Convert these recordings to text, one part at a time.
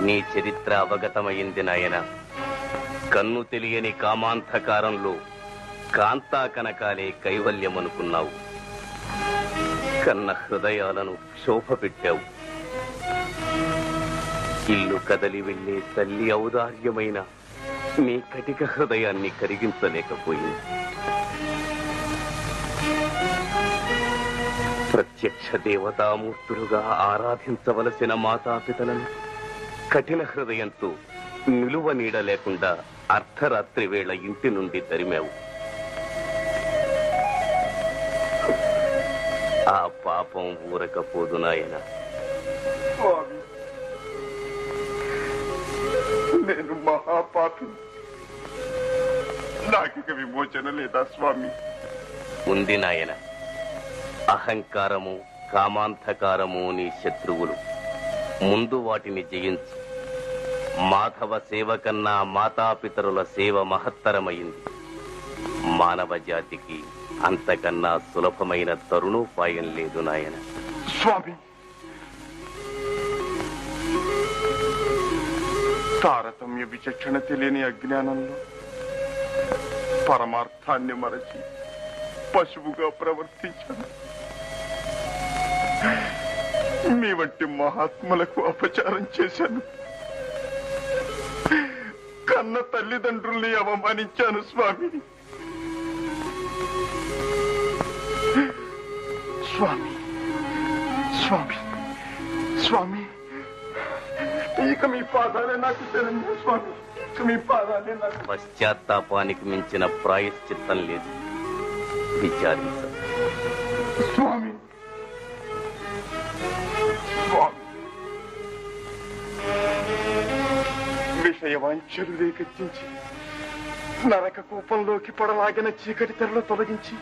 నీ చరిత్ర అవగతమైంది నాయన. కన్ను తెలియని కామాంధకారంలో కాంతా కనకాలే కైవల్యమనుకున్నావు. కన్న హృదయాలను క్షోభ పెట్టావు. ఇల్లు కదలి వెళ్లే తల్లి ఔదార్యమైన నీ కటిక హృదయాన్ని కరిగించలేకపోయింది. ప్రత్యక్ష దేవతామూర్తులుగా ఆరాధించవలసిన మాతాపితలను కఠిన హృదయంతో నిలువ నీడ లేకుండా అర్ధరాత్రి వేళ ఇంటి నుండి తరిమావు. ఆ పాపం ఊరకపోదు నాయన. నేను మహాపాపి, నాకిక విమోచన లేదా స్వామి? ఉంది నాయన. అహంకారము కామాంధకారము నీ శత్రువులు. ముందు వాటిని జయించు. మాధవ సేవ కన్నా మాతాపితరుల సేవ మహత్తరమైంది. మానవ జాతికి అంతకన్నా సులభమైన తరుణోపాయం లేదు నాయన. స్వామి, తారతమ్య విచక్షణ తెలియని అజ్ఞానంలో పరమార్థాన్ని మరచి పశువుగా ప్రవర్తించాను. మీ వంటి మహాత్ములకు అపచారం చేశాను. కన్న తల్లిదండ్రుల్ని అవమానించాను స్వామి. స్వామి స్వామి స్వామి, ఇక మీ పాదాలే నాకు శరణ్యం స్వామి. ఇక మీ పాదాలే నాకు. పశ్చాత్తాపానికి మించిన ప్రాయశ్చిత్తం లేదు. విచారించ స్వామి. స్వామి, విషయవాంఛలు రేకెత్తించి నరక కూపంలోకి పడలాగిన చీకటి తెరలు తొలగించి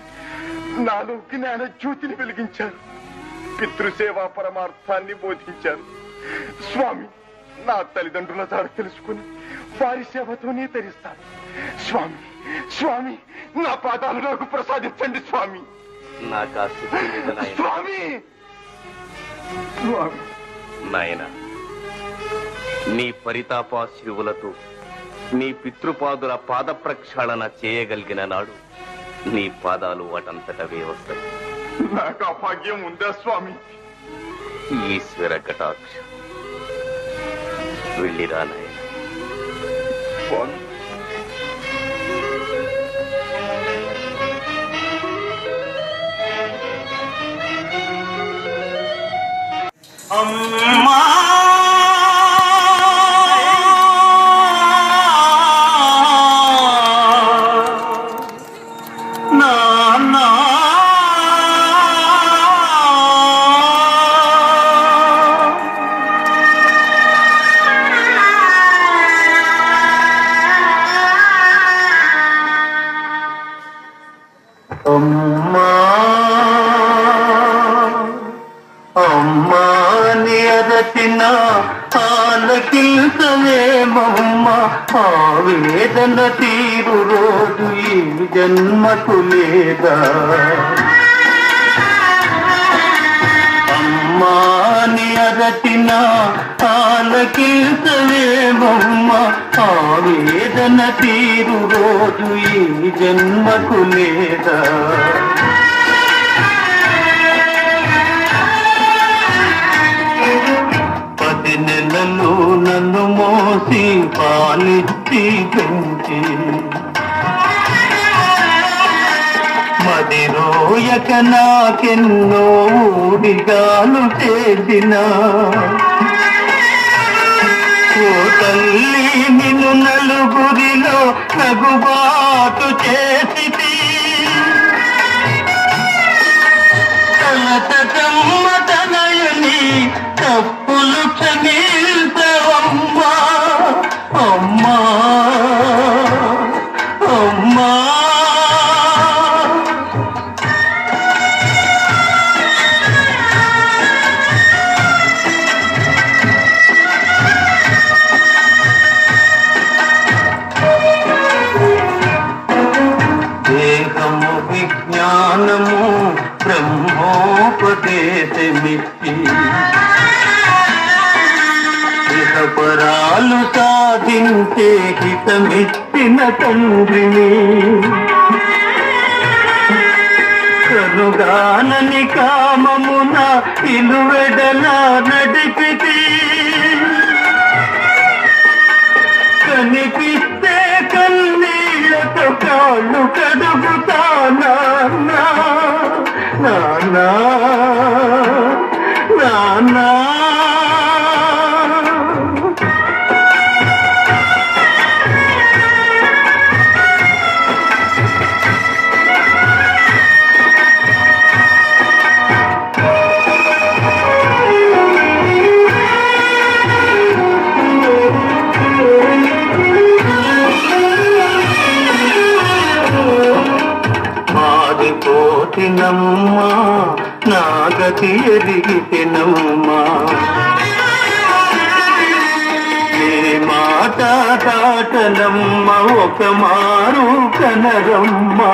నాలో జ్ఞాన జ్యోతిని వెలిగించారు. పితృసేవా పరమార్థాన్ని బోధించారు స్వామి. నా తల్లిదండ్రుల దారి తెలుసుకుని వారి సేవతోనే తరిస్తాను స్వామి. స్వామి, నా పాదాలు నాకు ప్రసాదించండి స్వామి. నాకు స్వామి. స్వామి నాయన, నీ పరితాపాశ్రువులతో నీ పితృపాదుల పాద ప్రక్షాళన చేయగలిగిన నాడు నీ పాదాలు వాటంతటవే వస్తాయి. నాకు ఆ భాగ్యం ఉందా స్వామి? ఈశ్వర కటాక్ష. వెళ్ళిరా నాయన. స్వామి, అమ్మా నాన్నా అమ్మా అమ్మా నిరచిన ఆలకించవేమమ్మ, ఆవేదన తీరు రోజు ఈ జన్మకు లేదా. అమ్మా నిరచిన ఆలకించవేమమ్మ, ఆవేదన తీరు రోజు ఈ జన్మకు లేదా. 10 నెలలు నన్ను మోసి పాలిచ్చి పెంచి మదిరోయక నాకెన్నో ఊడిగాలు చేసిన ఓ తల్లి, నిన్ను నలుగురిలో నగుబాటు చేసి తనతమ్మ తనయుని తప్పులు క్షమించవమ్మా. అమ్మా అమ్మా దేహము విజ్ఞానము బ్రహ్మోపదేశ వరాలు సాధించే హితమిచ్చిన తండ్రిని కనుగానని కామమున ఇలువెడల నడిపితి కనిపిస్తే కన్నీళ్లతో కాళ్ళు కడుగుతా నాన్నా నాన్నా నాన్నా మారిపోతినమ్మా నా గతి ఎదిగితినమ్మా ఏ మాట దాటనమ్మ ఒక మారు కనరమ్మా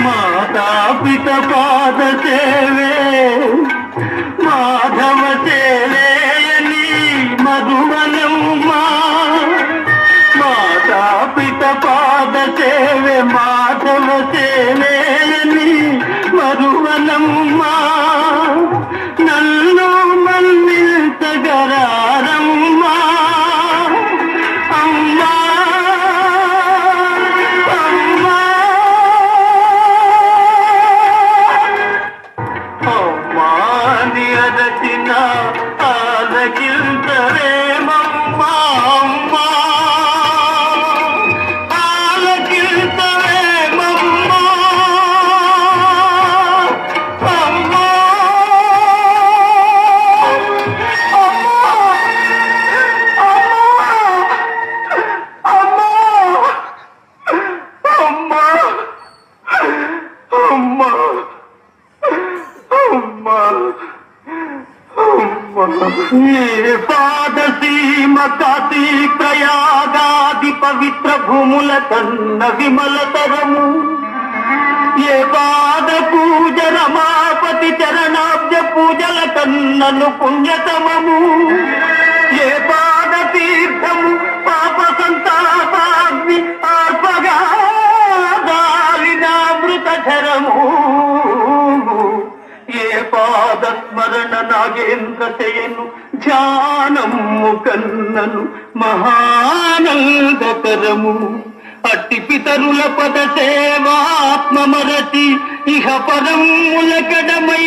మాతాపిత పాద సేవే మాధవ సేవేయని మధువనమ్మా మాతాపిత పాద సేవే మాధవ సేవేయని మధువనమ్మా నన్ను మన్నించగరారమ్మా అమ్మా అమ్మా అమ్మాని అదచిన ఆలకింతరేమమ్మా అమ్మా ఆలకింతరేమమ్మా అమ్మా అమ్మా అమ్మా అమ్మా ఏ పాదసీమ కాశీ ప్రయాగాది పవిత్ర భూముల కన్న విమలతరము ఏ పాద పూజ రమాపతి చరణాబ్జ పూజల కన్నను పుణ్యతమము ఏ పాద తీర్థము పాప సంతాపాగ్ని ఆర్పగా దాలినామృతరము ఏ పాద స్మరణ నాగేంద్ర చేయను ధ్యానము కన్నను మహానందకరము అట్టి పితరుల పద సేవాత్మ మరచి ఇహ పరముల కడమై